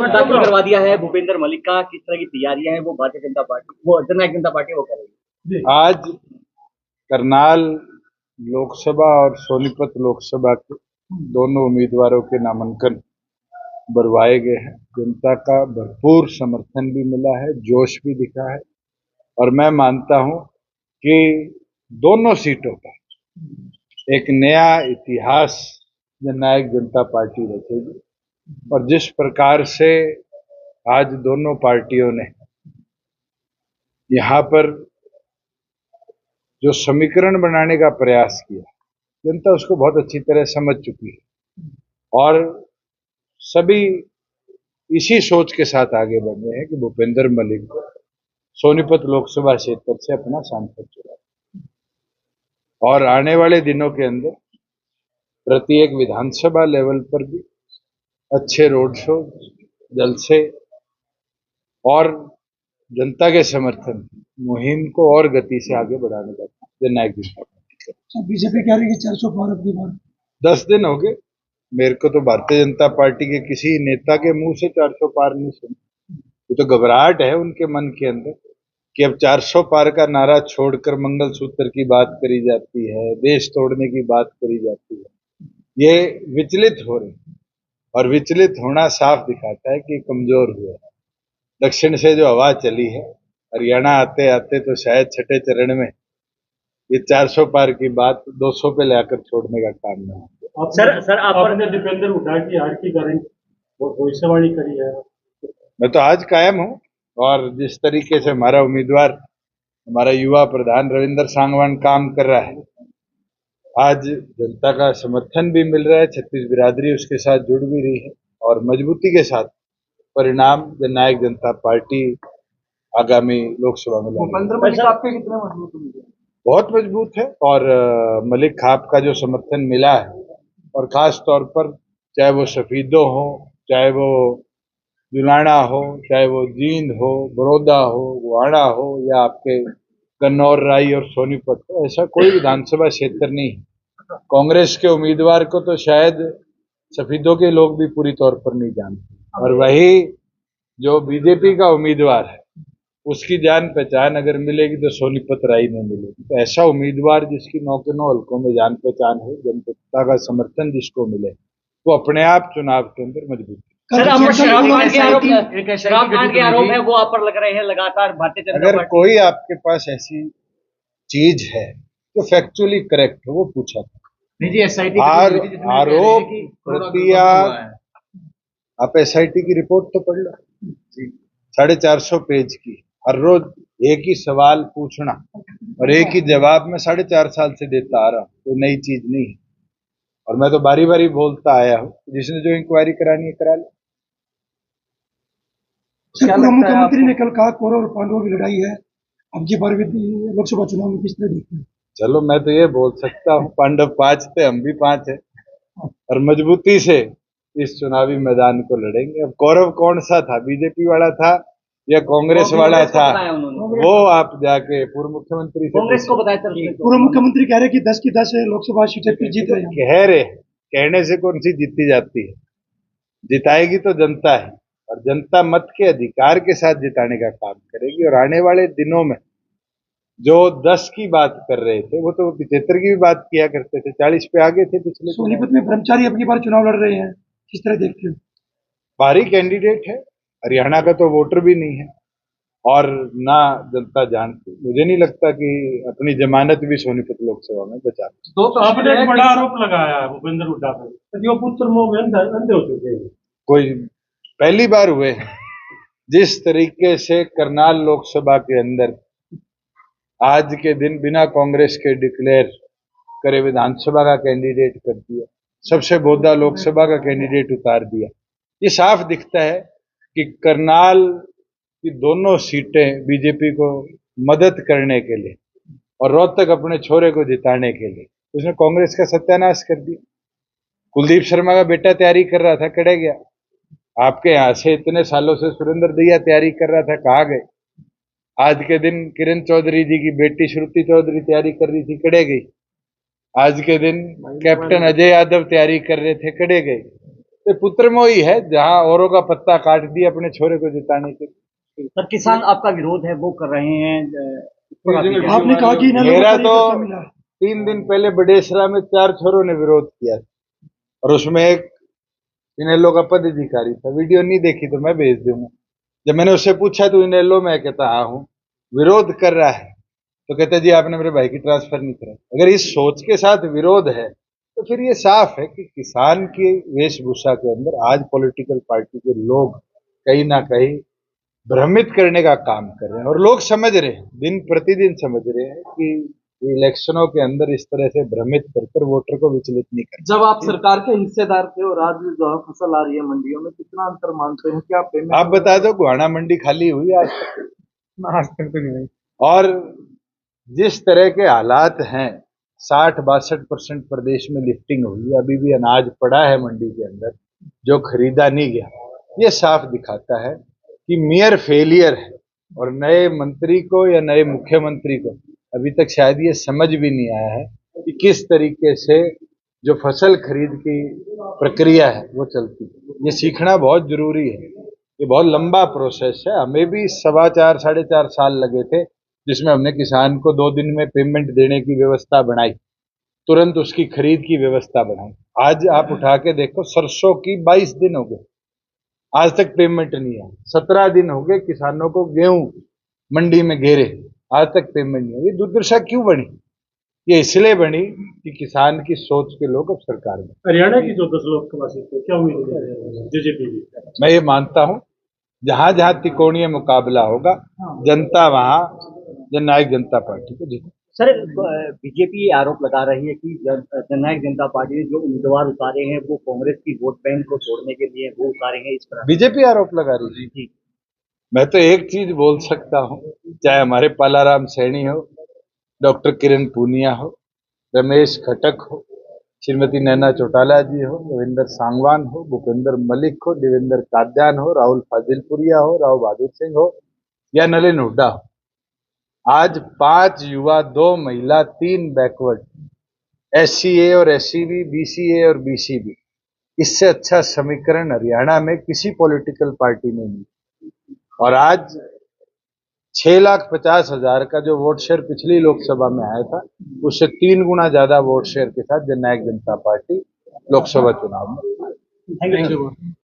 दाखिल करवा दिया है भूपेंद्र मलिक का, किस तरह की तैयारियां हैं वो भारतीय जनता पार्टी, वो जननायक जनता पार्टी वो कर रही है? आज करनाल लोकसभा और सोनीपत लोकसभा के दोनों उम्मीदवारों के नामांकन भरवाए गए हैं। जनता का भरपूर समर्थन भी मिला है, जोश भी दिखा है और मैं मानता हूं कि दोनों सीटों पर एक नया इतिहास जननायक जनता पार्टी रचेगी। और जिस प्रकार से आज दोनों पार्टियों ने यहाँ पर जो समीकरण बनाने का प्रयास किया, जनता उसको बहुत अच्छी तरह समझ चुकी है और सभी इसी सोच के साथ आगे बढ़ रहे हैं कि भूपेंद्र मलिक को सोनीपत लोकसभा क्षेत्र से अपना सांसद चुना और आने वाले दिनों के अंदर प्रत्येक विधानसभा लेवल पर भी अच्छे रोड शो, जलसे और जनता के समर्थन मुहिम को और गति से आगे बढ़ाने का जननायक जनता पार्टी। बीजेपी कह रही है 400 पार अब की बार 10 दिन हो गए, मेरे को तो भारतीय जनता पार्टी के किसी नेता के मुंह से 400 पार नहीं सुना। ये तो घबराहट है उनके मन के अंदर कि अब 400 पार का नारा छोड़कर मंगलसूत्र की बात करी जाती है, देश तोड़ने की बात करी जाती है। ये विचलित हो रहे हैं और विचलित होना साफ दिखाता है कि कमजोर हुए हैं। दक्षिण से जो हवा चली है, हरियाणा आते आते तो शायद छठे चरण में ये 400 पार की बात 200 पे लाकर छोड़ने का काम नहीं है। सर आपने दीपेंद्र हुड्डा की हार की गारंटी भविष्यवाणी करी है। मैं तो आज कायम हूं और जिस तरीके से हमारा उम्मीदवार, हमारा युवा प्रधान रविंद्र सांगवान काम कर रहा है, आज जनता का समर्थन भी मिल रहा है, छत्तीस बिरादरी उसके साथ जुड़ भी रही है और मजबूती के साथ परिणाम जननायक जनता पार्टी आगामी लोकसभा में आपके कितने मजबूत होंगे? बहुत मजबूत है और मलिक खाप का जो समर्थन मिला है और खास तौर पर चाहे वो सफीदो हो, चाहे वो जुलाना हो, चाहे वो जींद हो, बड़ौदा हो, गुहाना हो या आपके कन्नौर, राई और सोनीपत हो, ऐसा कोई विधानसभा क्षेत्र नहीं है। कांग्रेस के उम्मीदवार को तो शायद सफीदों के लोग भी पूरी तौर पर नहीं जानते और वही जो बीजेपी का उम्मीदवार है उसकी जान पहचान अगर मिलेगी तो सोनीपत राई में मिलेगी। तो ऐसा उम्मीदवार जिसकी 9 के 9 हल्कों में जान पहचान हो, जनता का समर्थन जिसको मिले, वो अपने आप चुनाव के अंदर मजबूत है। शराब कांड के आरोप है वो आप पर लग रहे हैं लगातार भारतीय जनता अगर पार्टी। कोई आपके पास ऐसी चीज है जो फैक्चुअली करेक्ट हो वो पूछा था। आरोप प्रतिया आप SIT की रिपोर्ट तो पढ़ लो, 450 पेज की, हर रोज एक ही सवाल पूछना और एक ही जवाब में 4.5 साल से देता आ रहा हूं, तो नई चीज नहीं है। और मैं तो बारी बारी बोलता आया हूं, जिसने जो इंक्वायरी करानी है करा ले। मुख्यमंत्री ने कल कहा कौरव और पांडवों की लड़ाई है, अब की बार लोकसभा चुनाव में किस तरह देखते हैं? चलो मैं तो ये बोल सकता हूँ, पांडव 5 थे, हम भी 5 है और मजबूती से इस चुनावी मैदान को लड़ेंगे। अब कौरव कौन सा था, बीजेपी वाला था या कांग्रेस वाला था, वो आप जाके पूर्व मुख्यमंत्री से कांग्रेस को बताया। पूर्व मुख्यमंत्री कह रहे कि 10 की 10 लोकसभा सीटें जीत रहे हैं। कह रहे, कहने से कौन सी जीती जाती है, जिताएगी तो जनता है और जनता मत के अधिकार के साथ जिताने का काम करेगी। और आने वाले दिनों में जो 10 की बात कर रहे थे वो तो 75 की भी बात किया करते थे, 40 पे आगे थे पिछले। सोनीपत में ब्रह्मचारी अपनी बार चुनाव लड़ रहे हैं, किस तरह देखते हो? भारी कैंडिडेट है, हरियाणा का तो वोटर भी नहीं है और ना जनता जानती। मुझे नहीं लगता कि अपनी जमानत भी सोनीपत लोकसभा में बचा। तो आपने एक बड़ा आरोप लगाया भूपेंद्र हुड्डा पर, जो पुत्र मोह में अंधे हो चुके हैं। कोई पहली बार हुए हैं। जिस तरीके से करनाल लोकसभा के अंदर आज के दिन बिना कांग्रेस के डिक्लेयर करे विधानसभा का कैंडिडेट कर दिया, सबसे बोधा लोकसभा का कैंडिडेट उतार दिया, ये साफ दिखता है कि करनाल की दोनों सीटें बीजेपी को मदद करने के लिए और रोहतक अपने छोरे को जिताने के लिए उसने कांग्रेस का सत्यानाश कर दिया। कुलदीप शर्मा का बेटा तैयारी कर रहा था, कड़े गया। आपके यहाँ से इतने सालों से सुरेंद्र दैया तैयारी कर रहा था, कहाँ गए? आज के दिन किरण चौधरी जी की बेटी श्रुति चौधरी तैयारी कर रही थी, कड़े गई। आज के दिन कैप्टन अजय यादव तैयारी कर रहे थे, कड़े गए। ये पुत्रमोही है, जहां औरों का पत्ता काट दिया अपने छोरे को जिताने के लिए। सर किसान आपका विरोध है वो कर रहे हैं इस पर आप क्या आपने कहा कि इन्हें मेरा लोगों तो को मिला है। 3 दिन पहले बडेसरा में 4 छोरों ने विरोध किया और उसमें एक इनेलो का पदाधिकारी था। वीडियो नहीं देखी तो मैं भेज दूंगा। जब मैंने उससे पूछा तो इनेलो में, कहता हाँ हूँ, विरोध कर रहा है तो कहता जी आपने मेरे भाई की ट्रांसफर नहीं करा। अगर इस सोच के साथ विरोध है तो फिर ये साफ है कि किसान की वेशभूषा के अंदर आज पॉलिटिकल पार्टी के लोग कहीं ना कहीं भ्रमित करने का काम कर रहे हैं। और लोग समझ रहे हैं, दिन प्रतिदिन समझ रहे हैं कि इलेक्शनों के अंदर इस तरह से भ्रमित कर वोटर को विचलित नहीं कर। जब आप सरकार के हिस्सेदार थे और आज जो है फसल आ रही है मंडियों में, कितना अंतर मानते हैं? क्या पेमेंट आप बता दो, गुहाना मंडी खाली हुई आज तक तो नहीं। और जिस तरह के हालात हैं, 60-62% प्रदेश में लिफ्टिंग हुई, अभी भी अनाज पड़ा है मंडी के अंदर जो खरीदा नहीं गया। ये साफ दिखाता है कि मेयर फेलियर है। और नए मंत्री को या नए मुख्यमंत्री को अभी तक शायद ये समझ भी नहीं आया है कि किस तरीके से जो फसल खरीद की प्रक्रिया है वो चलती है। ये सीखना बहुत जरूरी है। ये बहुत लंबा प्रोसेस है। हमें भी 4.25-4.5 साल लगे थे, जिसमें हमने किसान को 2 दिन में पेमेंट देने की व्यवस्था बनाई, तुरंत उसकी खरीद की व्यवस्था बनाई। आज आप उठा के देखो, सरसों की 22 दिन हो गए, आज तक पेमेंट नहीं है। 17 दिन हो गए किसानों को गेहूं मंडी में घेरे, आज तक पेमेंट नहीं है। ये दुर्दशा क्यों बनी? ये इसलिए बनी कि किसान की सोच के लोग अब सरकार में। हरियाणा की जो 10 लोकसभा सीटें क्या उम्मीद है जेजेपी की? मैं ये मानता हूं जहां जहां त्रिकोणीय मुकाबला होगा, जनता वहां जननायक जनता पार्टी को जीते। सर बीजेपी ये आरोप लगा रही है कि जननायक जनता पार्टी ने जो उम्मीदवार उतारे हैं वो कांग्रेस की वोट बैंक को तोड़ने के लिए वो उतारे हैं, इस पर बीजेपी आरोप लगा रही है। मैं तो एक चीज बोल सकता हूं, चाहे हमारे पालाराम सैनी हो, डॉक्टर किरण पूनिया हो, रमेश खटक हो, श्रीमती नैना चौटाला जी हो, रविंदर सांगवान हो, भूपेंद्र मलिक हो, देवेंद्र काद्यान हो, राहुल फाजिलपुरिया हो, राव बहादुर सिंह हो या नलिन हुड्डा हो, आज 5 युवा, 2 महिला, 3 बैकवर्ड, SCA और SCB, BCA और BCB, इससे अच्छा समीकरण हरियाणा में किसी पॉलिटिकल पार्टी ने नहीं। और आज 6,50,000 का जो वोट शेयर पिछली लोकसभा में आया था, उससे 3 गुना ज्यादा वोट शेयर के साथ जननायक जनता पार्टी लोकसभा चुनाव में। Thank you.